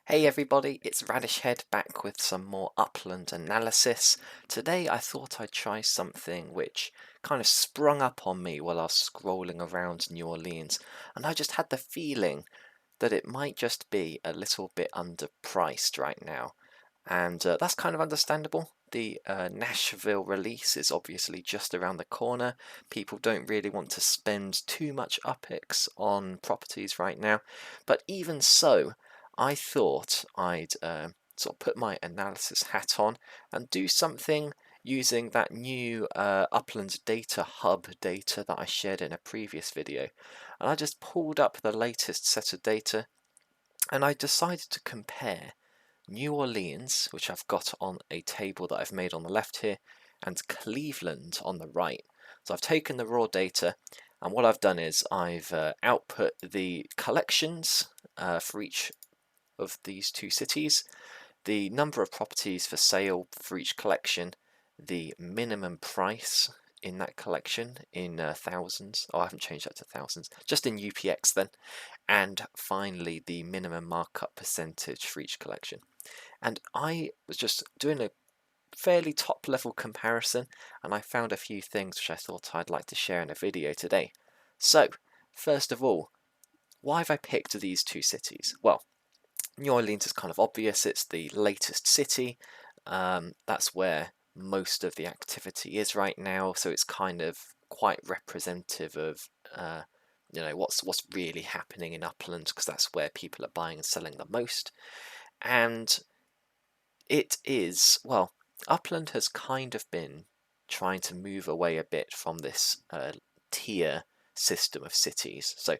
Hey everybody, it's Radish Head back with some more Upland analysis. Today I thought I'd try something which kind of sprung up on me while I was scrolling around New Orleans, and I just had the feeling that it might just be a little bit underpriced right now. And that's kind of understandable. The Nashville release is obviously just around the corner. People don't really want to spend too much UPIX on properties right now. But even so, I thought I'd sort of put my analysis hat on and do something using that new Upland Data Hub data that I shared in a previous video. And I just pulled up the latest set of data and I decided to compare New Orleans, which I've got on a table that I've made on the left here, and Cleveland on the right. So I've taken the raw data, and what I've done is I've output the collections for each of these two cities, the number of properties for sale for each collection, the minimum price in that collection in thousands. Oh, I haven't changed that to thousands, just in UPX then, and finally the minimum markup percentage for each collection. And I was just doing a fairly top level comparison, and I found a few things which I thought I'd like to share in a video today. So, first of all, why have I picked these two cities? Well, New Orleans is kind of obvious, it's the latest city, that's where most of the activity is right now, so it's kind of quite representative of what's really happening in Upland, because that's where people are buying and selling the most. And it is, well, Upland has kind of been trying to move away a bit from this tier system of cities. So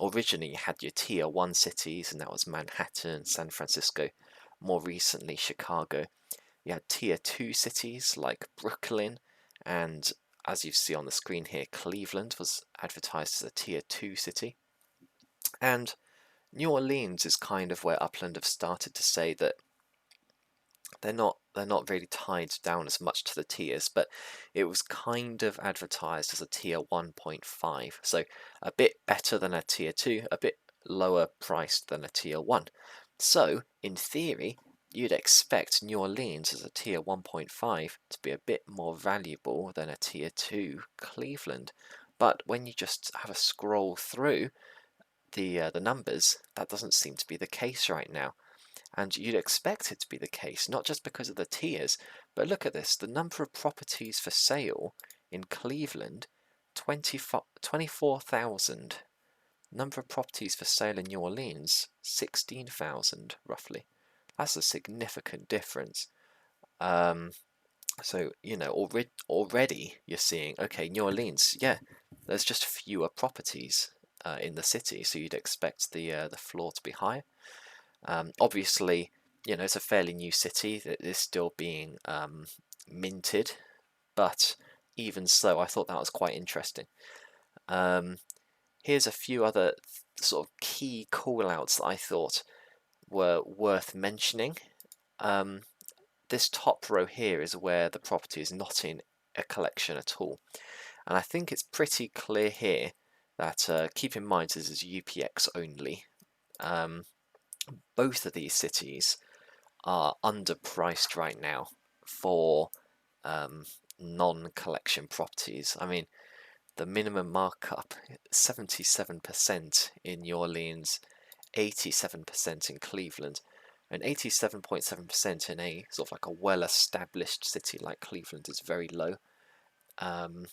originally you had your tier 1 cities, and that was Manhattan, San Francisco, more recently Chicago. You had tier 2 cities like Brooklyn, and as you see on the screen here, Cleveland was advertised as a tier 2 city. And New Orleans is kind of where Upland have started to say that they're not really tied down as much to the tiers, but it was kind of advertised as a tier 1.5, so a bit better than a tier 2, a bit lower priced than a tier 1. So in theory, you'd expect New Orleans as a tier 1.5 to be a bit more valuable than a tier 2 Cleveland. But when you just have a scroll through the numbers, that doesn't seem to be the case right now. And you'd expect it to be the case, not just because of the tiers, but look at this, the number of properties for sale in Cleveland, 24,000. Number of properties for sale in New Orleans, 16,000 roughly. That's a significant difference. So, already you're seeing, okay, New Orleans, yeah, there's just fewer properties in the city, so you'd expect the floor to be higher. Obviously, it's a fairly new city that is still being minted, but even so, I thought that was quite interesting. Here's a few other sort of key call-outs that I thought were worth mentioning. This top row here is where the property is not in a collection at all, and I think it's pretty clear here that keep in mind this is UPX only. Both of these cities are underpriced right now for non-collection properties. I mean, the minimum markup 77% in New Orleans, 87% in Cleveland, and 87.7% in a sort of like a well-established city like Cleveland is very low. And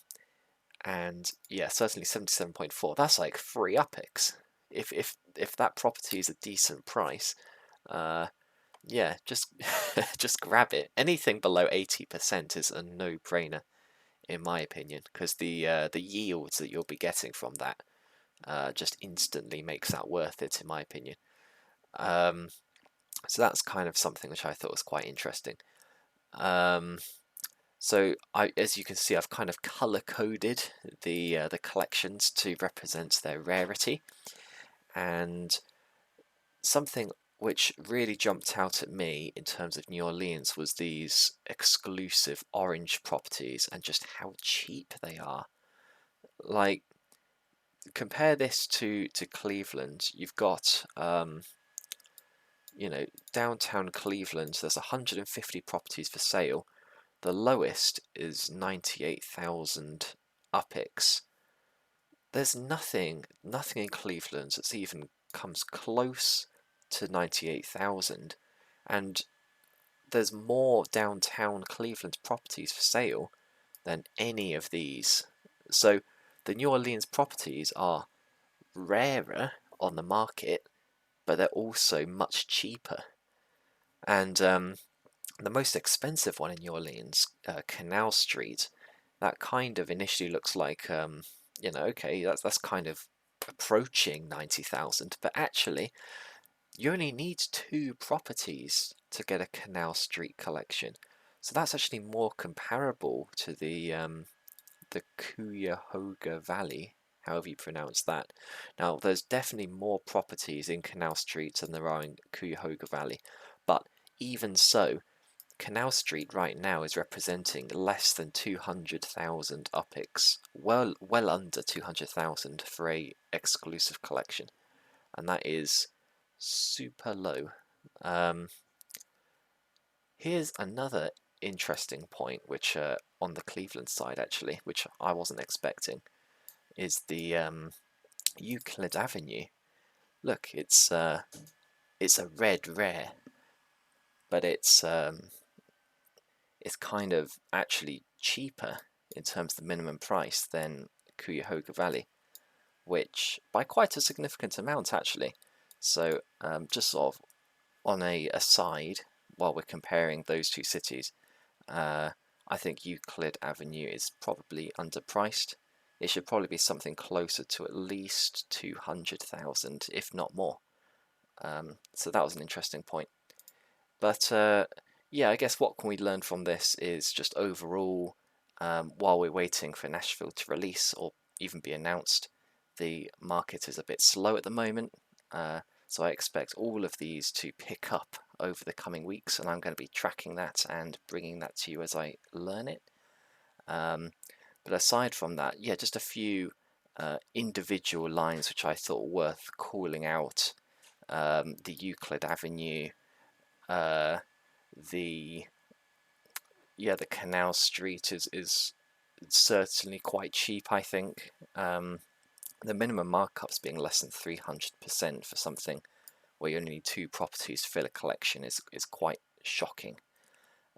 yeah, certainly 77.4. That's like free UPIX. If that property is a decent price, yeah, just just grab it. Anything below 80% is a no-brainer, in my opinion, because the yields that you'll be getting from that just instantly makes that worth it, in my opinion. So that's kind of something which I thought was quite interesting. So as you can see, I've kind of color-coded the collections to represent their rarity, and something which really jumped out at me in terms of New Orleans was these exclusive orange properties and just how cheap they are. Like, compare this to Cleveland. You've got you know, downtown Cleveland, there's 150 properties for sale. The lowest is 98,000 UPIX. There's nothing in Cleveland that's even comes close to 98,000, and there's more downtown Cleveland properties for sale than any of these. So the New Orleans properties are rarer on the market, but they're also much cheaper. And the most expensive one in New Orleans, Canal Street, that kind of initially looks like, you know, okay, that's kind of approaching 90,000, but actually you only need 2 properties to get a Canal Street collection. So that's actually more comparable to the Cuyahoga Valley, however you pronounce that. Now, there's definitely more properties in Canal Street than there are in Cuyahoga Valley, but even so, Canal Street right now is representing less than 200,000 UPIX, well under 200,000 for a exclusive collection, and that is super low. Um, Here's another interesting point, which on the Cleveland side actually, which I wasn't expecting, is the Euclid Avenue. Look, it's a red rare, but it's kind of actually cheaper in terms of the minimum price than Cuyahoga Valley, which by quite a significant amount actually. So just sort of on a aside, while we're comparing those two cities, I think Euclid Avenue is probably underpriced. It should probably be something closer to at least 200,000, if not more. So that was an interesting point. But yeah, I guess what can we learn from this is just overall, while we're waiting for Nashville to release or even be announced, the market is a bit slow at the moment. So I expect all of these to pick up over the coming weeks, and I'm going to be tracking that and bringing that to you as I learn it. But aside from that, yeah, just a few individual lines which I thought worth calling out. The Euclid Avenue, uh, the Canal Street is certainly quite cheap, I think. The minimum markups being less than 300% for something where you only need 2 properties to fill a collection is quite shocking.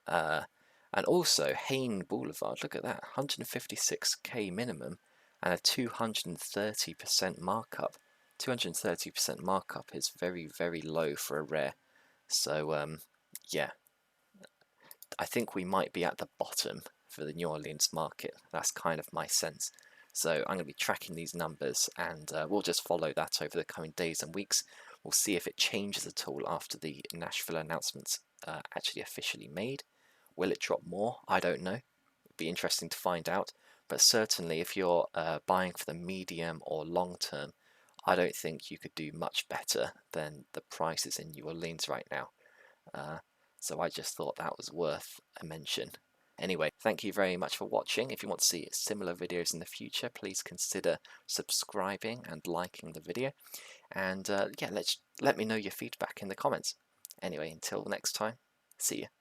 And also Hain Boulevard, look at that, 156k minimum and a 230% markup. 230% markup is very, very low for a rare. So yeah, I think we might be at the bottom for the New Orleans market. That's kind of my sense. So I'm going to be tracking these numbers, and we'll just follow that over the coming days and weeks. We'll see if it changes at all after the Nashville announcements actually officially made. Will it drop more? I don't know. It'd be interesting to find out. But certainly if you're buying for the medium or long term, I don't think you could do much better than the prices in New Orleans right now. So I just thought that was worth a mention. Anyway, thank you very much for watching. If you want to see similar videos in the future, please consider subscribing and liking the video. And yeah, let me know your feedback in the comments. Anyway, until next time, see you.